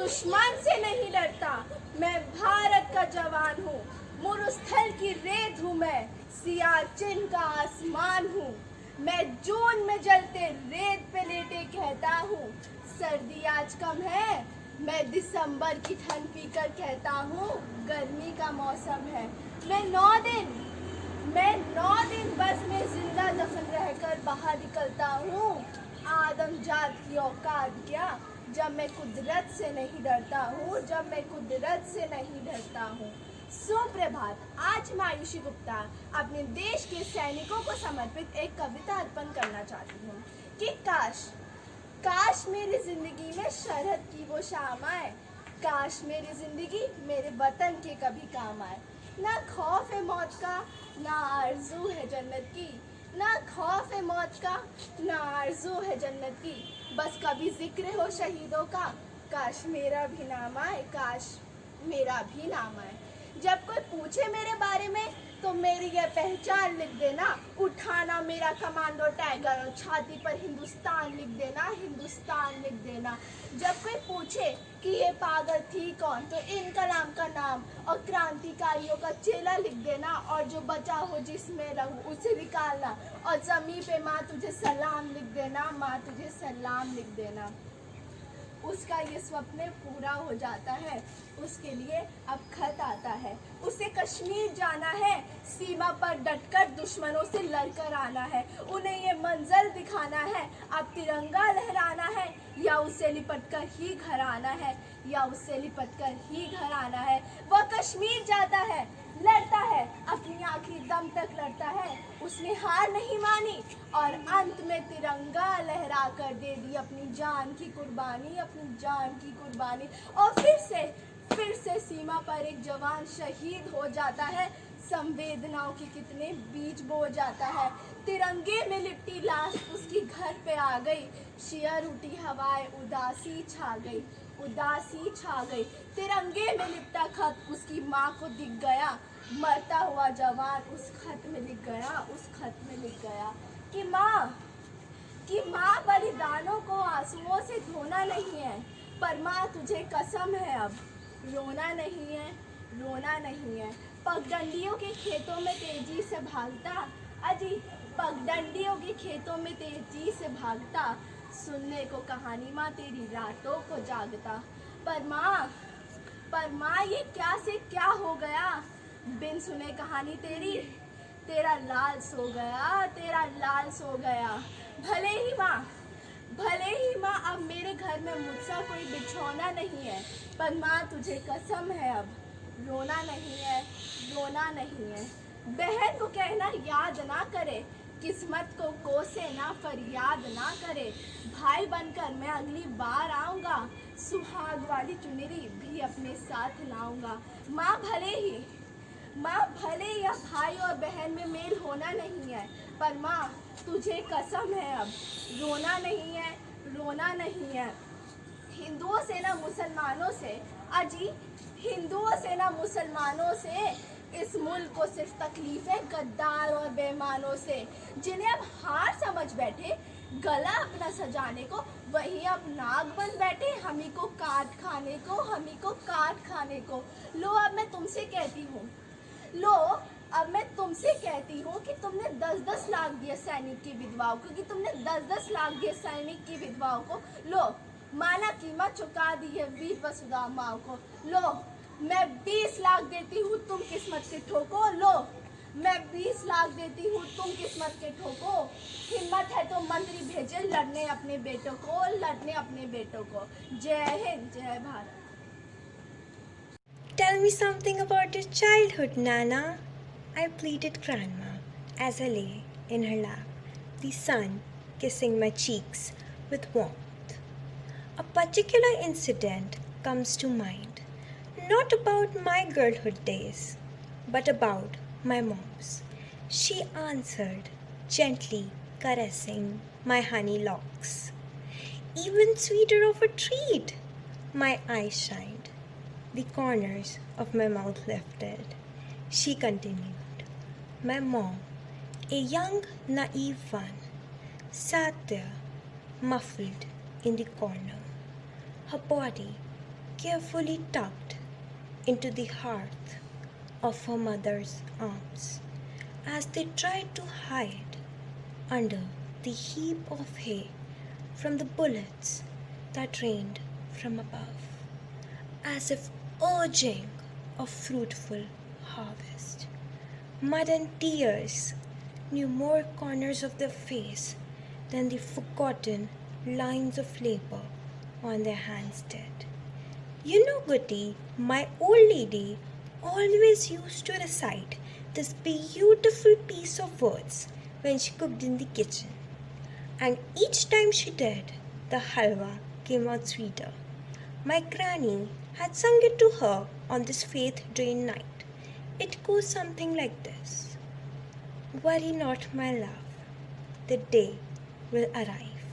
दुश्मन से नहीं डरता, मैं भारत का जवान हूँ। मुरुस्थल की रेत हूँ मैं, सियाचिन का आसमान हूँ। मैं जून में जलते रेत पे लेटे कहता हूँ, सर्दी आज कम है। मैं दिसंबर की ठंड पीकर कहता हूँ, गर्मी का मौसम है। मैं 9 दिन बस में जिंदा दफन रहकर बाहर निकलता हूँ। आदम जात की औकात क्या, जब मैं कुदरत से नहीं डरता हूँ, जब मैं कुदरत से नहीं डरता हूँ। सुप्रभात। आज मैं आयुषी गुप्ता अपने देश के सैनिकों को समर्पित एक कविता अर्पण करना चाहती हूँ कि काश मेरी जिंदगी में शरद की वो शाम आए, काश मेरी जिंदगी मेरे वतन के कभी काम आए। ना खौफ है मौत का, ना आरज़ू है जन्नत की, ना खौफ है मौत का, ना आरज़ू है जन्नत की। बस कभी जिक्र हो शहीदों का, काश मेरा भी नाम आए, काश मेरा भी नाम आए। जब कोई पूछे मेरे बारे में तो मेरी यह पहचान लिख देना, उठाना मेरा कमांडो टाइगर और छाती पर हिंदुस्तान लिख देना, हिंदुस्तान लिख देना। जब कोई पूछे कि ये पागल थी कौन तो इनकलाब का नाम और क्रांतिकारियों का चेला लिख देना, और जो बचा हो जिसमें रहूं उसे निकालना, और जमी पे माँ तुझे सलाम लिख देना, माँ तुझे सलाम लिख देना। उसका ये स्वप्न पूरा हो जाता है, उसके लिए अब खत आता है। उसे कश्मीर जाना है, सीमा पर डटकर दुश्मनों से लड़कर आना है। उन्हें ये मंजर दिखाना है, अब तिरंगा लहराना है, या उसे लिपटकर ही घर आना है, या उसे लिपटकर ही घर आना है। वह कश्मीर जाता है, लड़ता है, अपनी आखिरी दम तक लड़ता है। उसने हार नहीं मानी और अंत में तिरंगा लहरा कर दे दी अपनी जान की कुर्बानी, अपनी जान की कुर्बानी। और फिर से सीमा पर एक जवान शहीद हो जाता है, संवेदनाओं के कितने बीज बो जाता है। तिरंगे में लिपटी लाश उसकी घर पे आ गई, शियर उठी हवाएं, उदासी छा गई, उदासी छा गई। तिरंगे में लिपटा खत उसकी माँ को दिख गया, मरता हुआ जवान उस खत में लिख गया, उस खत में लिख गया कि माँ बलिदानों को आंसुओं से धोना नहीं है, पर माँ तुझे कसम है अब रोना नहीं है, रोना नहीं है। पगडंडियों के खेतों में तेजी से भागता, अजी पगडंडियों के खेतों में तेजी से भागता, सुनने को कहानी माँ तेरी रातों को जागता। पर माँ ये क्या से क्या हो गया, बिन सुने कहानी तेरी, तेरा लाल सो गया, तेरा लाल सो गया। भले ही माँ अब मेरे घर में मुझसा कोई बिछौना नहीं है, पर माँ तुझे कसम है अब रोना नहीं है, रोना नहीं है। बहन को कहना याद ना करे, किस्मत को कोसे ना फरियाद ना करे। भाई बनकर मैं अगली बार आऊँगा, सुहाग वाली चुनरी भी अपने साथ लाऊंगा। माँ भले या भाई और बहन में मेल होना नहीं है, पर माँ तुझे कसम है अब रोना नहीं है, रोना नहीं है। हिंदुओं से ना मुसलमानों से, अजी हिंदुओं से ना मुसलमानों से, इस मुल्क को सिर्फ तकलीफें गद्दार और बेईमानों से, जिन्हें अब हार समझ बैठे गला अपना सजाने को, वही अब नाग बन बैठे हमी को काट खाने को, हमी को काट खाने को। लो अब मैं तुमसे कहती हूँ कि तुमने 10-10 लाख दिए सैनिक की विधवाओं को, कि तुमने 10-10 लाख दिए सैनिक की विधवाओं को। लो माना कीमत चुका दी है वीर वसुधा माँ को। लो मैं 20 लाख देती हूँ, तुम किस्मत के ठोको। लो मैं 20 लाख देती हूँ, तुम किस्मत के ठोको। हिम्मत है तो मंत्री भेजे लड़ने अपने बेटों को, लड़ने अपने बेटों को। जय हिंद, जय Bharat. Tell me something about your childhood, Nana. I pleaded Grandma as I lay in her lap, the sun kissing my cheeks with warmth. A particular incident comes to mind, not about my girlhood days, but about my mom's. She answered, gently caressing my honey locks. Even sweeter of a treat, my eyes shined, the corners of my mouth lifted. She continued, my mom, a young, naive one, sat there, muffled in the corner, her body carefully tucked into the hearth of her mother's arms as they tried to hide under the heap of hay from the bullets that rained from above, as if urging a fruitful harvest. Mud and tears knew more corners of their face than the forgotten lines of labor on their hands did. You know, Goody, my old lady always used to recite this beautiful piece of words when she cooked in the kitchen. And each time she did, the halwa came out sweeter. My granny had sung it to her on this faith-drained night. It goes something like this. Worry not, my love, the day will arrive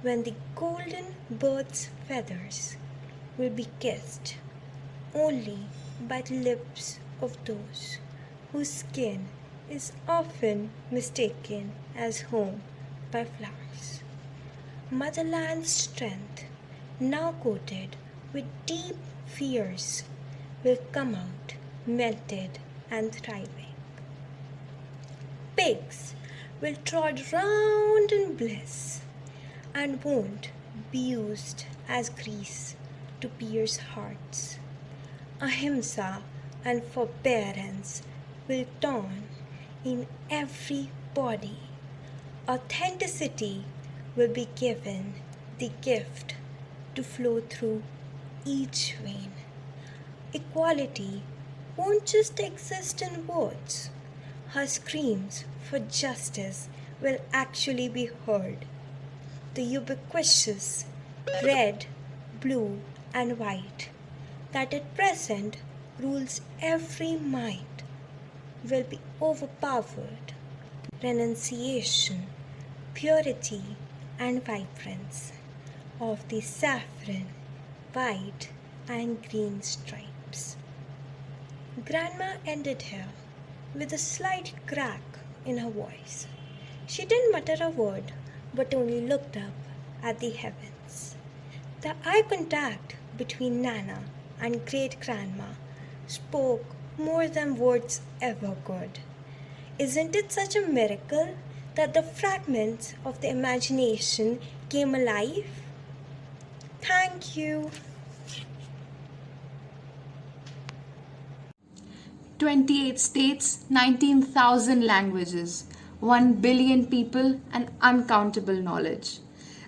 when the golden bird's feathers will be kissed only by the lips of those whose skin is often mistaken as home by flowers. Motherland's strength, now coated with deep fears, will come out melted and thriving. Pigs will trot round in bliss and won't be used as grease to pierce hearts. Ahimsa and forbearance will dawn in every body. Authenticity will be given the gift to flow through each vein. Equality won't just exist in words. Her screams for justice will actually be heard. The ubiquitous red, blue, and white that at present rules every mind will be overpowered. Renunciation, purity, and vibrance of the saffron, white, and green stripes. Grandma ended here with a slight crack in her voice. She didn't mutter a word, but only looked up at the heavens. The eye contact between Nana and great grandma spoke more than words ever could. Isn't it such a miracle that the fragments of the imagination came alive? Thank you. 28 states, 19,000 languages, 1 billion people, and uncountable knowledge.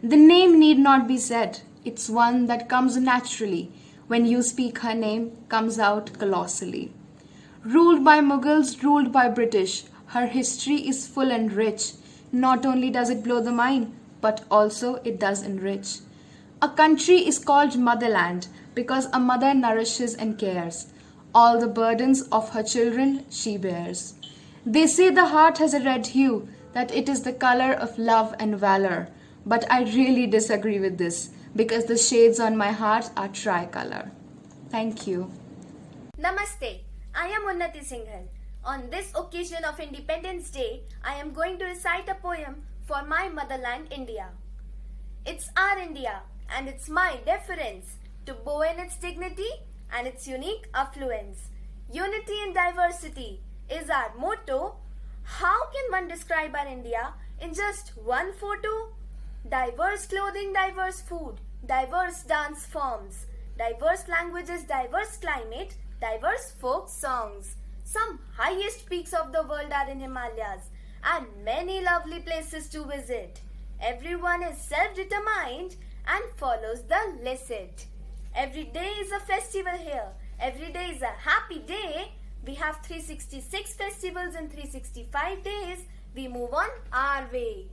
The name need not be said. It's one that comes naturally. When you speak her name, comes out colossally. Ruled by Mughals, ruled by British, her history is full and rich. Not only does it blow the mind, but also it does enrich. A country is called motherland because a mother nourishes and cares. All the burdens of her children she bears. They say the heart has a red hue, that it is the color of love and valor. But I really disagree with this because the shades on my heart are tricolor. Thank you. Namaste. I am Unnati Singhal. On this occasion of Independence Day, I am going to recite a poem for my motherland, India. It's our India, and it's my deference to bow in its dignity and its unique affluence. Unity in diversity is our motto. How can one describe our India in just one photo? Diverse clothing, diverse food, diverse dance forms, diverse languages, diverse climate, diverse folk songs. Some highest peaks of the world are in Himalayas and many lovely places to visit. Everyone is self-determined and follows the licit. Every day is a festival here. Every day is a happy day. We have 366 festivals in 365 days. We move on our way.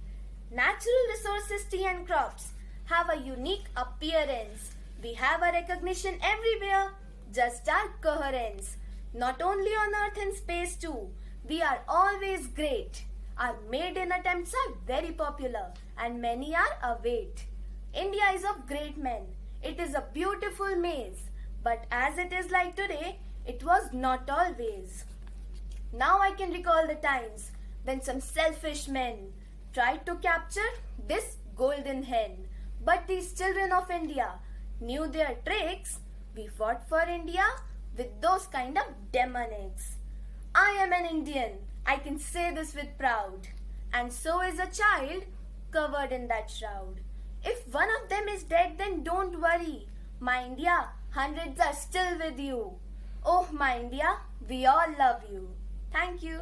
Natural resources, tea and crops have a unique appearance. We have a recognition everywhere, just our coherence. Not only on earth and space too, we are always great. Our maiden attempts are very popular and many are await. India is of great men. It is a beautiful maze. But as it is like today, it was not always. Now I can recall the times when some selfish men tried to capture this golden hen. But these children of India knew their tricks. We fought for India with those kind of demonics. I am an Indian. I can say this with proud. And so is a child covered in that shroud. If one of them is dead, then don't worry. My India, hundreds are still with you. Oh, my India, we all love you. Thank you.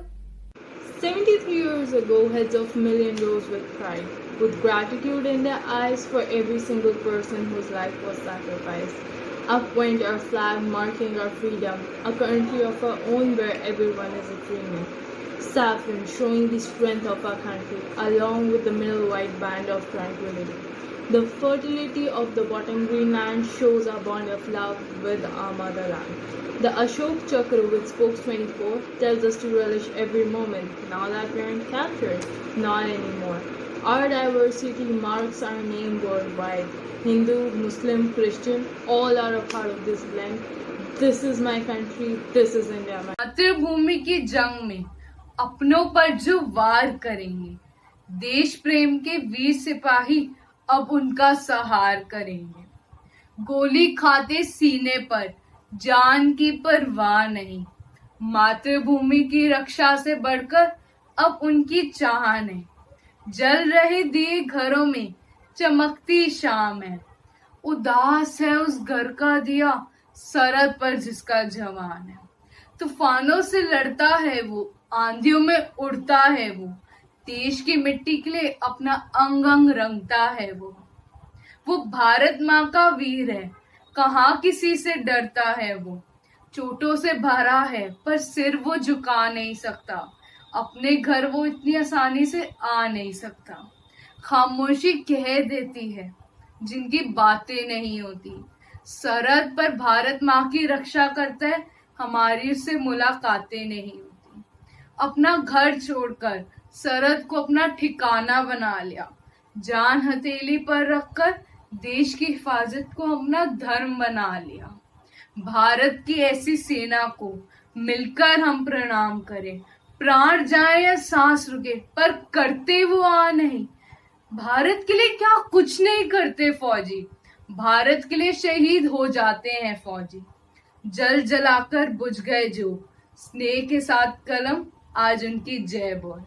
73 years ago, heads of millions rose with pride, with gratitude in their eyes for every single person whose life was sacrificed. Up went our flag marking our freedom, a country of our own where everyone is a free man. Saffron showing the strength of our country, along with the middle white band of tranquility. The fertility of the bottom green land shows our bond of love with our motherland. The Ashok Chakra with spokes 24 tells us to relish every moment, now that we aren't captured, not anymore. Our diversity marks our name worldwide. Hindu, Muslim, Christian, all are a part of this blend. This is my country, this is India. मातृभूमि की जंग में अपनों पर जो वार करेंगे, देश प्रेम के वीर सिपाही अब उनका सहार करेंगे। गोली खाते सीने पर जान की परवाह नहीं, मातृभूमि की रक्षा से बढ़कर अब उनकी चाह नहीं। जल रहे दिए घरों में चमकती शाम है, उदास है उस घर का दिया सरहद पर जिसका जवान है। तूफानों से लड़ता है वो, आंधियों में उड़ता है वो, देश की मिट्टी के लिए अपना अंग अंग रंगता है वो भारत माँ का वीर है, कहाँ किसी से डरता है वो। चोटों से भरा है पर सिर वो झुका नहीं सकता, अपने घर वो इतनी आसानी से आ नहीं सकता। खामोशी कह देती है जिनकी बातें नहीं होती, सरहद पर भारत माँ की रक्षा करता है, हमारी उससे मुलाकातें नहीं होती। अपना घर छोड़कर सरहद को अपना ठिकाना बना लिया, जान हथेली पर रखकर देश की हिफाजत को अपना धर्म बना लिया। भारत की ऐसी सेना को मिलकर हम प्रणाम करें, प्राण जाए या सांस रुके पर करते वो आ नहीं। भारत के लिए क्या कुछ नहीं करते फौजी, भारत के लिए शहीद हो जाते हैं फौजी। जल जलाकर बुझ गए जो, स्नेह के साथ कलम आज उनकी जय बोल।